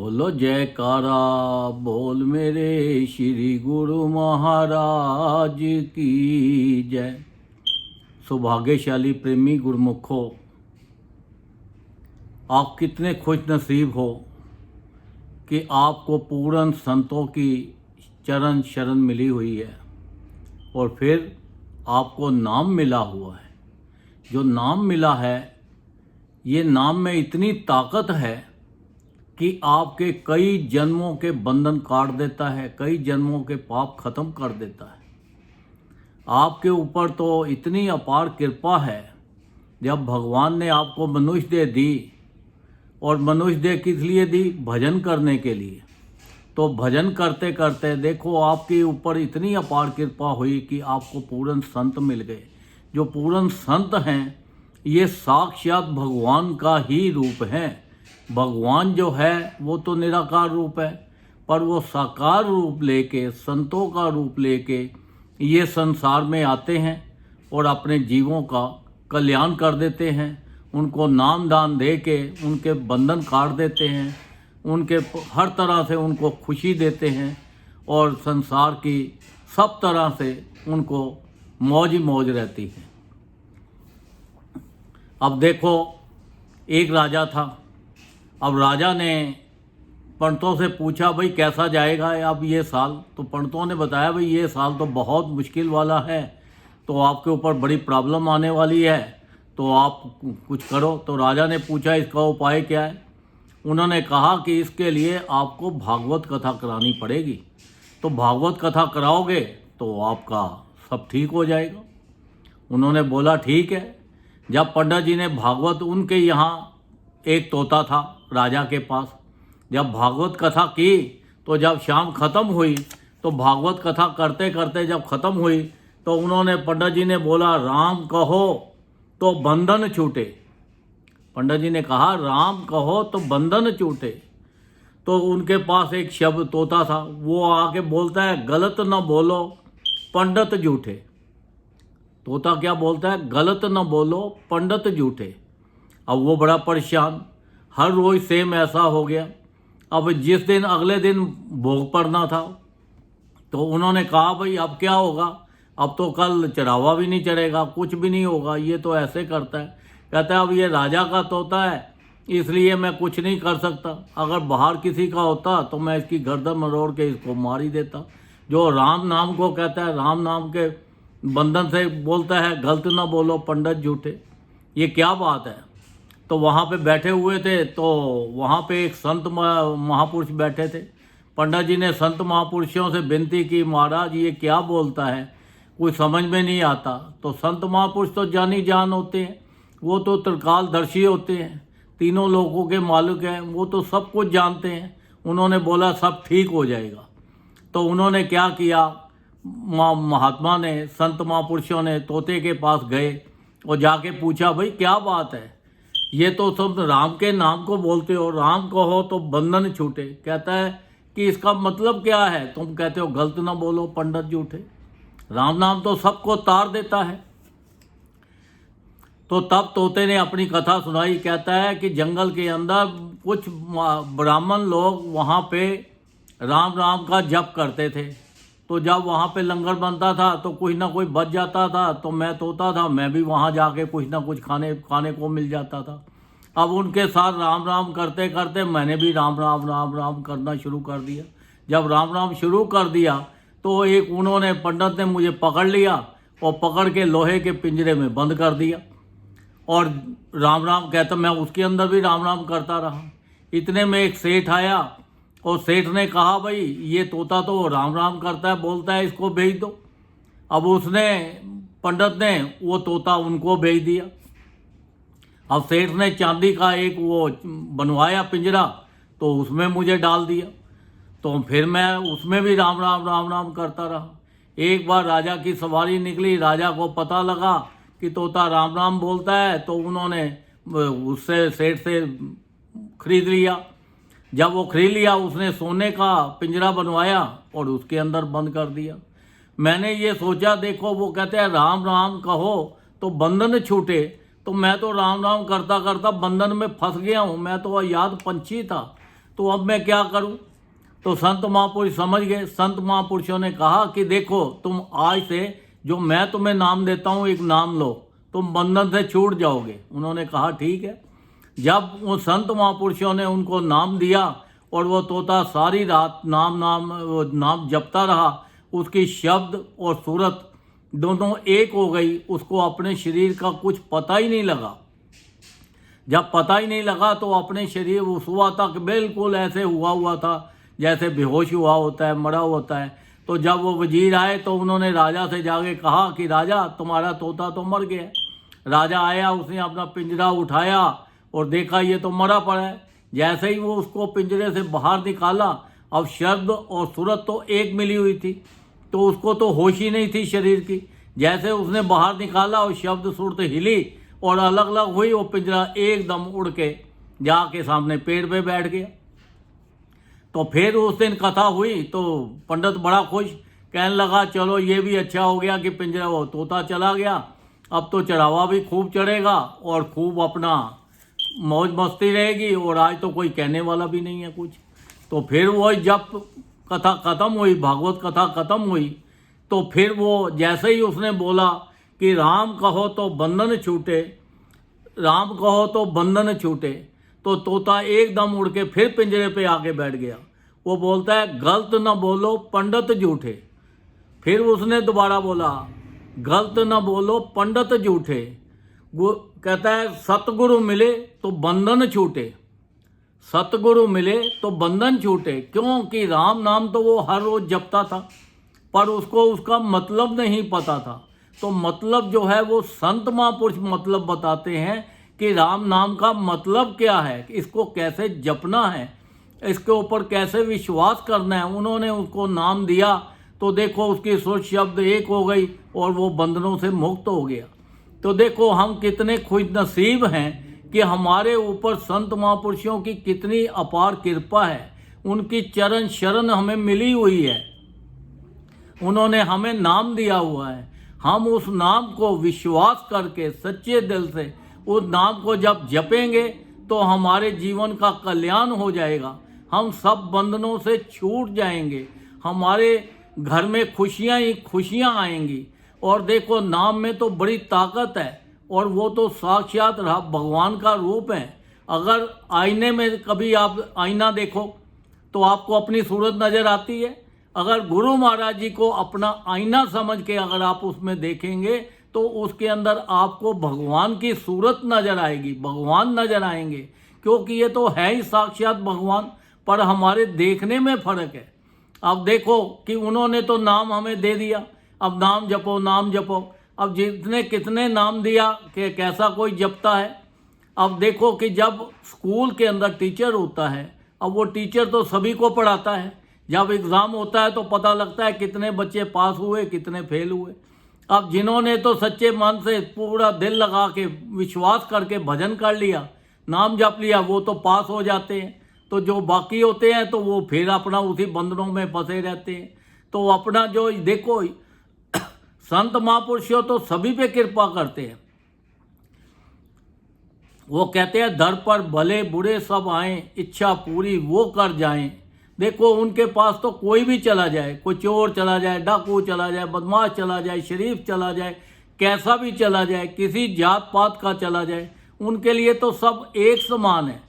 बोलो जयकारा बोल मेरे श्री गुरु महाराज की जय। सौभाग्यशाली प्रेमी गुरुमुखो, आप कितने खुश नसीब हो कि आपको पूर्ण संतों की चरण शरण मिली हुई है और फिर आपको नाम मिला हुआ है। जो नाम मिला है, ये नाम में इतनी ताकत है कि आपके कई जन्मों के बंधन काट देता है, कई जन्मों के पाप खत्म कर देता है। आपके ऊपर तो इतनी अपार कृपा है, जब भगवान ने आपको मनुष्य देह दी, और मनुष्य देह किस लिए दी? भजन करने के लिए। तो भजन करते करते देखो आपके ऊपर इतनी अपार कृपा हुई कि आपको पूर्ण संत मिल गए। जो पूर्ण संत हैं, ये साक्षात भगवान का ही रूप है। भगवान जो है वो तो निराकार रूप है, पर वो साकार रूप लेके, संतों का रूप लेके ये संसार में आते हैं और अपने जीवों का कल्याण कर देते हैं। उनको नाम दान दे के उनके बंधन काट देते हैं, उनके हर तरह से उनको खुशी देते हैं और संसार की सब तरह से उनको मौज ही मौज रहती है। अब देखो, एक राजा था। अब राजा ने पंडितों से पूछा, भाई कैसा जाएगा अब ये साल? तो पंडितों ने बताया, भाई ये साल तो बहुत मुश्किल वाला है, तो आपके ऊपर बड़ी प्रॉब्लम आने वाली है, तो आप कुछ करो। तो राजा ने पूछा, इसका उपाय क्या है? उन्होंने कहा कि इसके लिए आपको भागवत कथा करानी पड़ेगी। तो भागवत कथा कराओगे तो आपका सब ठीक हो जाएगा। उन्होंने बोला ठीक है। जब पंडित जी ने भागवत, उनके यहाँ एक तोता था राजा के पास, जब भागवत कथा की तो जब शाम खत्म हुई, तो भागवत कथा करते करते जब खत्म हुई तो उन्होंने, पंडित जी ने बोला, राम कहो तो बंधन छूटे। पंडित जी ने कहा, राम कहो तो बंधन छूटे। तो उनके पास एक शब्द तोता था, वो आके बोलता है, गलत न बोलो पंडित झूठे। तोता क्या बोलता है? गलत न बोलो पंडित झूठे। अब वो बड़ा परेशान, हर रोज सेम ऐसा हो गया। अब जिस दिन अगले दिन भोग पड़ना था, तो उन्होंने कहा, भाई अब क्या होगा? अब तो कल चढ़ावा भी नहीं चढ़ेगा, कुछ भी नहीं होगा, ये तो ऐसे करता है। कहता है, अब ये राजा का तोता है, इसलिए मैं कुछ नहीं कर सकता। अगर बाहर किसी का होता तो मैं इसकी गर्दन मरोड़ के इसको मार ही देता। जो राम नाम को कहता है, राम नाम के बंधन से बोलता है, गलत ना बोलो पंडित झूठे, ये क्या बात है? तो वहाँ पे बैठे हुए थे, तो वहाँ पे एक संत महापुरुष बैठे थे। पंडित जी ने संत महापुरुषों से विनती की, महाराज ये क्या बोलता है, कुछ समझ में नहीं आता। तो संत महापुरुष तो जानी जान होते हैं, वो तो त्रिकालदर्शी होते हैं, तीनों लोगों के मालिक हैं, वो तो सब कुछ जानते हैं। उन्होंने बोला सब ठीक हो जाएगा। तो उन्होंने क्या किया, महात्मा ने, संत महापुरुषों ने तोते के पास गए और जाके पूछा, भाई क्या बात है, ये तो तुम राम के नाम को बोलते हो, राम कहो तो बंधन छूटे। कहता है कि इसका मतलब क्या है? तुम कहते हो गलत ना बोलो पंडित झूठे, राम नाम तो सबको तार देता है। तो तब तोते ने अपनी कथा सुनाई। कहता है कि जंगल के अंदर कुछ ब्राह्मण लोग वहाँ पे राम नाम का जप करते थे। तो जब वहाँ पे लंगर बनता था तो कुछ ना कुछ बच जाता था, तो मैं तोता था, मैं भी वहाँ जाके कुछ ना कुछ खाने को मिल जाता था। अब उनके साथ राम राम करते करते मैंने भी राम राम राम राम करना शुरू कर दिया। जब राम राम शुरू कर दिया तो एक उन्होंने, पंडित ने मुझे पकड़ लिया और पकड़ के लोहे के पिंजरे में बंद कर दिया, और राम राम कहता, मैं उसके अंदर भी राम राम करता रहा। इतने में एक सेठ आया और सेठ ने कहा, भाई ये तोता तो राम राम करता है, बोलता है, इसको भेज दो। अब उसने, पंडित ने वो तोता उनको भेज दिया। अब सेठ ने चांदी का एक वो बनवाया पिंजरा, तो उसमें मुझे डाल दिया। तो फिर मैं उसमें भी राम राम राम राम करता रहा। एक बार राजा की सवारी निकली, राजा को पता लगा कि तोता राम राम बोलता है, तो उन्होंने उससे, सेठ से खरीद लिया। जब वो खरीद लिया, उसने सोने का पिंजरा बनवाया और उसके अंदर बंद कर दिया। मैंने ये सोचा, देखो वो कहते हैं राम राम कहो तो बंधन छूटे, तो मैं तो राम राम करता करता बंधन में फंस गया हूँ। मैं तो याद पंछी था, तो अब मैं क्या करूं? तो संत महापुरुष समझ गए। संत महापुरुषों ने कहा कि देखो, तुम आज से जो मैं तुम्हें नाम देता हूं, एक नाम लो, तुम बंधन से छूट जाओगे। उन्होंने कहा ठीक है। जब वो संत महापुरुषों ने उनको नाम दिया और वो तोता सारी रात नाम जपता रहा, उसकी शब्द और सूरत दोनों एक हो गई। उसको अपने शरीर का कुछ पता ही नहीं लगा। जब पता ही नहीं लगा तो अपने शरीर उस सुबह तक बिल्कुल ऐसे हुआ था जैसे बेहोश हुआ होता है, मरा होता है। तो जब वो वजीर आए तो उन्होंने राजा से जाके कहा कि राजा, तुम्हारा तोता तो मर गया। राजा आया, उसने अपना पिंजरा उठाया और देखा ये तो मरा पड़ा है। जैसे ही वो उसको पिंजरे से बाहर निकाला, अब शब्द और सूरत तो एक मिली हुई थी, तो उसको तो होश ही नहीं थी शरीर की। जैसे उसने बाहर निकाला और शब्द सूरत हिली और अलग अलग हुई, वो पिंजरा एकदम उड़ के जाके सामने पेड़ पे बैठ गया। तो फिर उस दिन कथा हुई तो पंडित बड़ा खुश, कहने लगा चलो ये भी अच्छा हो गया कि पिंजरा वो तोता चला गया, अब तो चढ़ावा भी खूब चढ़ेगा और खूब अपना मौज मस्ती रहेगी, और आज तो कोई कहने वाला भी नहीं है कुछ। तो फिर वो जब कथा ख़त्म हुई, भागवत कथा ख़त्म हुई, तो फिर वो जैसे ही उसने बोला कि राम कहो तो बंधन छूटे, राम कहो तो बंधन छूटे, तो तोता एकदम उड़ के फिर पिंजरे पे आके बैठ गया। वो बोलता है गलत न बोलो पंडित झूठे। फिर उसने दोबारा बोला गलत न बोलो पंडित झूठे। वो कहता है सतगुरु मिले तो बंधन छूटे, सतगुरु मिले तो बंधन छूटे। क्योंकि राम नाम तो वो हर रोज जपता था, पर उसको उसका मतलब नहीं पता था। तो मतलब जो है वो संत महापुरुष मतलब बताते हैं कि राम नाम का मतलब क्या है, इसको कैसे जपना है, इसके ऊपर कैसे विश्वास करना है। उन्होंने उसको नाम दिया तो देखो उसकी सुर शब्द एक हो गई और वो बंधनों से मुक्त हो गया। तो देखो हम कितने खुश नसीब हैं कि हमारे ऊपर संत महापुरुषों की कितनी अपार कृपा है। उनकी चरण शरण हमें मिली हुई है, उन्होंने हमें नाम दिया हुआ है। हम उस नाम को विश्वास करके सच्चे दिल से उस नाम को जब जपेंगे तो हमारे जीवन का कल्याण हो जाएगा, हम सब बंधनों से छूट जाएंगे, हमारे घर में खुशियाँ ही खुशियाँ आएंगी। और देखो नाम में तो बड़ी ताकत है, और वो तो साक्षात भगवान का रूप है। अगर आईने में कभी आप आईना देखो तो आपको अपनी सूरत नज़र आती है। अगर गुरु महाराज जी को अपना आईना समझ के अगर आप उसमें देखेंगे तो उसके अंदर आपको भगवान की सूरत नज़र आएगी, भगवान नज़र आएंगे, क्योंकि ये तो है ही साक्षात भगवान, पर हमारे देखने में फ़र्क है। अब देखो कि उन्होंने तो नाम हमें दे दिया, अब नाम जपो नाम जपो। अब जितने कितने नाम दिया कि कैसा कोई जपता है। अब देखो कि जब स्कूल के अंदर टीचर होता है, अब वो टीचर तो सभी को पढ़ाता है, जब एग्ज़ाम होता है तो पता लगता है कितने बच्चे पास हुए कितने फेल हुए। अब जिन्होंने तो सच्चे मन से पूरा दिल लगा के विश्वास करके भजन कर लिया, नाम जप लिया, वो तो पास हो जाते हैं। तो जो बाकी होते हैं तो वो फिर अपना उसी बंधनों में फंसे रहते हैं। तो अपना जो देखो संत महापुरुषों तो सभी पे कृपा करते हैं। वो कहते हैं दर पर भले बुरे सब आएं, इच्छा पूरी वो कर जाएं। देखो उनके पास तो कोई भी चला जाए, कोई चोर चला जाए, डाकू चला जाए, बदमाश चला जाए, शरीफ चला जाए, कैसा भी चला जाए, किसी जात पात का चला जाए, उनके लिए तो सब एक समान है।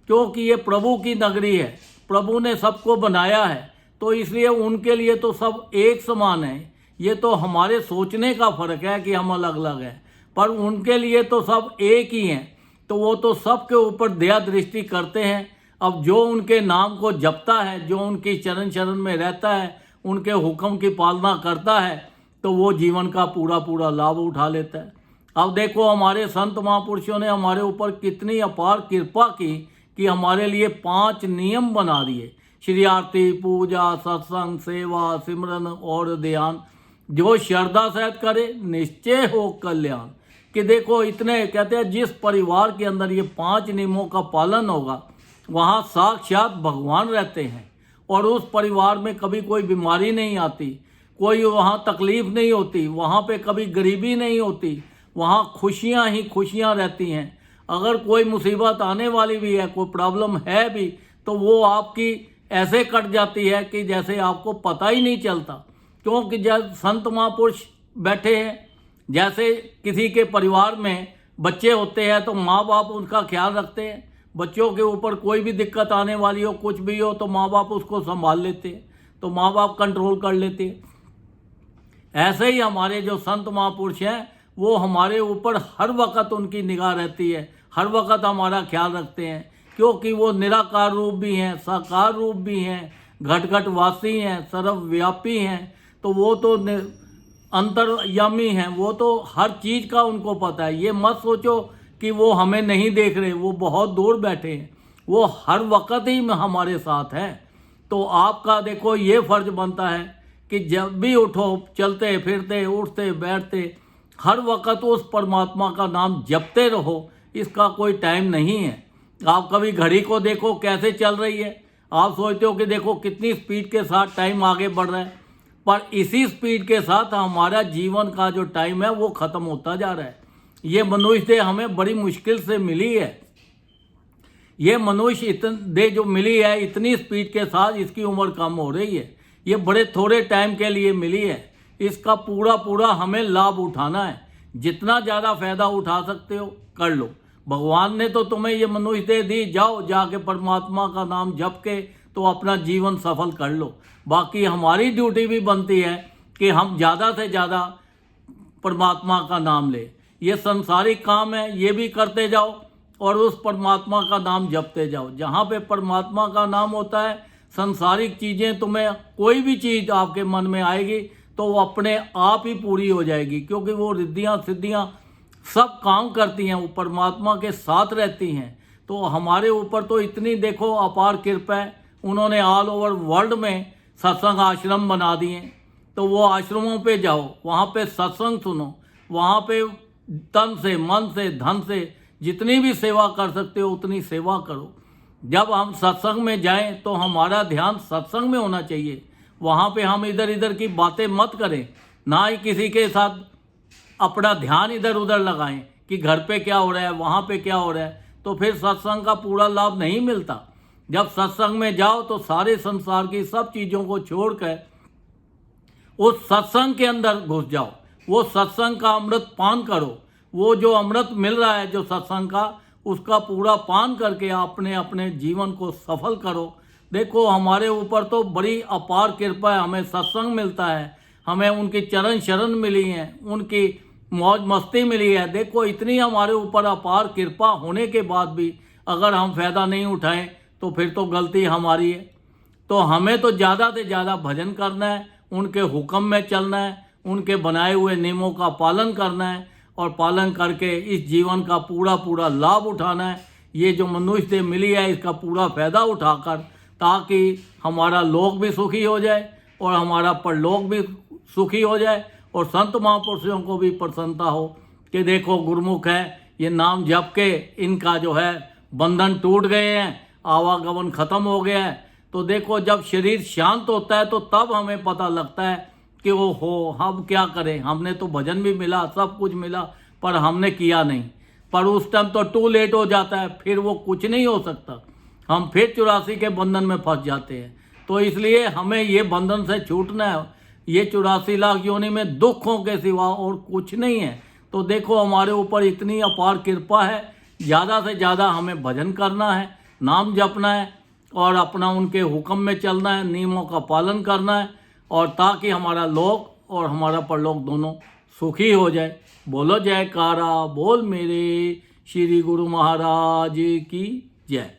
क्योंकि ये प्रभु की नगरी है, प्रभु ने सबको बनाया है, तो इसलिए उनके लिए तो सब एक समान है। ये तो हमारे सोचने का फ़र्क है कि हम अलग अलग हैं, पर उनके लिए तो सब एक ही हैं। तो वो तो सबके ऊपर दया दृष्टि करते हैं। अब जो उनके नाम को जपता है, जो उनकी चरण शरण में रहता है, उनके हुक्म की पालना करता है, तो वो जीवन का पूरा पूरा लाभ उठा लेता है। अब देखो हमारे संत महापुरुषों ने हमारे ऊपर कितनी अपार कृपा की कि हमारे लिए 5 नियम बना दिए। श्री आरती, पूजा, सत्संग, सेवा, सिमरन और ध्यान, जो श्रद्धा सहित करे निश्चय हो कल्याण। कि देखो इतने कहते हैं जिस परिवार के अंदर ये 5 नियमों का पालन होगा वहाँ साक्षात भगवान रहते हैं, और उस परिवार में कभी कोई बीमारी नहीं आती, कोई वहाँ तकलीफ नहीं होती, वहाँ पे कभी गरीबी नहीं होती, वहाँ खुशियाँ ही खुशियाँ रहती हैं। अगर कोई मुसीबत आने वाली भी है, कोई प्रॉब्लम है भी, तो वो आपकी ऐसे कट जाती है कि जैसे आपको पता ही नहीं चलता। क्योंकि जब संत महापुरुष बैठे हैं, जैसे किसी के परिवार में बच्चे होते हैं तो माँ बाप उनका ख्याल रखते हैं, बच्चों के ऊपर कोई भी दिक्कत आने वाली हो, कुछ भी हो, तो माँ बाप उसको संभाल लेते हैं, तो माँ बाप कंट्रोल कर लेते हैं। ऐसे ही हमारे जो संत महापुरुष हैं वो हमारे ऊपर हर वक्त उनकी निगाह रहती है, हर वक्त हमारा ख्याल रखते हैं, क्योंकि वो निराकार रूप भी हैं, साकार रूप भी हैं, घट घट वासी हैं, सर्वव्यापी हैं। तो वो तो अंतर्यामी हैं, वो तो हर चीज़ का उनको पता है। ये मत सोचो कि वो हमें नहीं देख रहे, वो बहुत दूर बैठे हैं, वो हर वक्त ही में हमारे साथ हैं। तो आपका देखो ये फर्ज बनता है कि जब भी उठो, चलते फिरते उठते बैठते, हर वक्त उस परमात्मा का नाम जपते रहो। इसका कोई टाइम नहीं है। आप कभी घड़ी को देखो कैसे चल रही है, आप सोचते हो कि देखो कितनी स्पीड के साथ टाइम आगे बढ़ रहा है, पर इसी स्पीड के साथ हमारा जीवन का जो टाइम है वो ख़त्म होता जा रहा है। ये मनुष्य देह हमें बड़ी मुश्किल से मिली है। ये मनुष्य देह जो मिली है इतनी स्पीड के साथ इसकी उम्र कम हो रही है। ये बड़े थोड़े टाइम के लिए मिली है। इसका पूरा हमें लाभ उठाना है। जितना ज़्यादा फ़ायदा उठा सकते हो कर लो। भगवान ने तो तुम्हें ये मनुष्य देह दी, जाओ जाके परमात्मा का नाम जप के तो अपना जीवन सफल कर लो। बाकी हमारी ड्यूटी भी बनती है कि हम ज़्यादा से ज़्यादा परमात्मा का नाम ले। ये संसारिक काम है, ये भी करते जाओ और उस परमात्मा का नाम जपते जाओ। जहाँ पे परमात्मा का नाम होता है, संसारिक चीज़ें तुम्हें कोई भी चीज़ आपके मन में आएगी तो वो अपने आप ही पूरी हो जाएगी, क्योंकि वो रिद्धियाँ सिद्धियाँ सब काम करती हैं, वो परमात्मा के साथ रहती हैं। तो हमारे ऊपर तो इतनी देखो अपार कृपा है, उन्होंने ऑल ओवर वर्ल्ड में सत्संग आश्रम बना दिए। तो वो आश्रमों पे जाओ, वहाँ पे सत्संग सुनो, वहाँ पे तन से मन से धन से जितनी भी सेवा कर सकते हो उतनी सेवा करो। जब हम सत्संग में जाएं तो हमारा ध्यान सत्संग में होना चाहिए। वहाँ पे हम इधर इधर की बातें मत करें, ना ही किसी के साथ अपना ध्यान इधर उधर लगाएं कि घर पे क्या हो रहा है, वहाँ पे क्या हो रहा है। तो फिर सत्संग का पूरा लाभ नहीं मिलता। जब सत्संग में जाओ तो सारे संसार की सब चीज़ों को छोड़कर उस सत्संग के अंदर घुस जाओ, वो सत्संग का अमृत पान करो। वो जो अमृत मिल रहा है जो सत्संग का, उसका पूरा पान करके अपने अपने जीवन को सफल करो। देखो हमारे ऊपर तो बड़ी अपार कृपा है, हमें सत्संग मिलता है, हमें उनकी चरण शरण मिली हैं, उनकी मौज मस्ती मिली है। देखो इतनी हमारे ऊपर अपार कृपा होने के बाद भी अगर हम फ़ायदा नहीं उठाएं तो फिर तो गलती हमारी है। तो हमें तो ज़्यादा से ज़्यादा भजन करना है, उनके हुक्म में चलना है, उनके बनाए हुए नियमों का पालन करना है और पालन करके इस जीवन का पूरा लाभ उठाना है। ये जो मनुष्य देह मिली है इसका पूरा फ़ायदा उठाकर, ताकि हमारा लोक भी सुखी हो जाए और हमारा परलोक भी सुखी हो जाए और संत महापुरुषों को भी प्रसन्नता हो कि देखो गुरुमुख है, ये नाम जप के इनका जो है बंधन टूट गए हैं, आवागमन खत्म हो गया है। तो देखो जब शरीर शांत होता है तो तब हमें पता लगता है कि वो हो हम क्या करें। हमने तो भजन भी मिला, सब कुछ मिला, पर हमने किया नहीं। पर उस टाइम तो टू लेट हो जाता है, फिर वो कुछ नहीं हो सकता, हम फिर 84 के बंधन में फंस जाते हैं। तो इसलिए हमें ये बंधन से छूटना है। ये 84 लाख योनि में दुखों के सिवा और कुछ नहीं है। तो देखो हमारे ऊपर इतनी अपार कृपा है, ज़्यादा से ज़्यादा हमें भजन करना है, नाम जपना है और अपना उनके हुक्म में चलना है, नियमों का पालन करना है, और ताकि हमारा लोक और हमारा परलोक दोनों सुखी हो जाए। बोलो जयकारा बोल मेरे श्री गुरु महाराज की जय।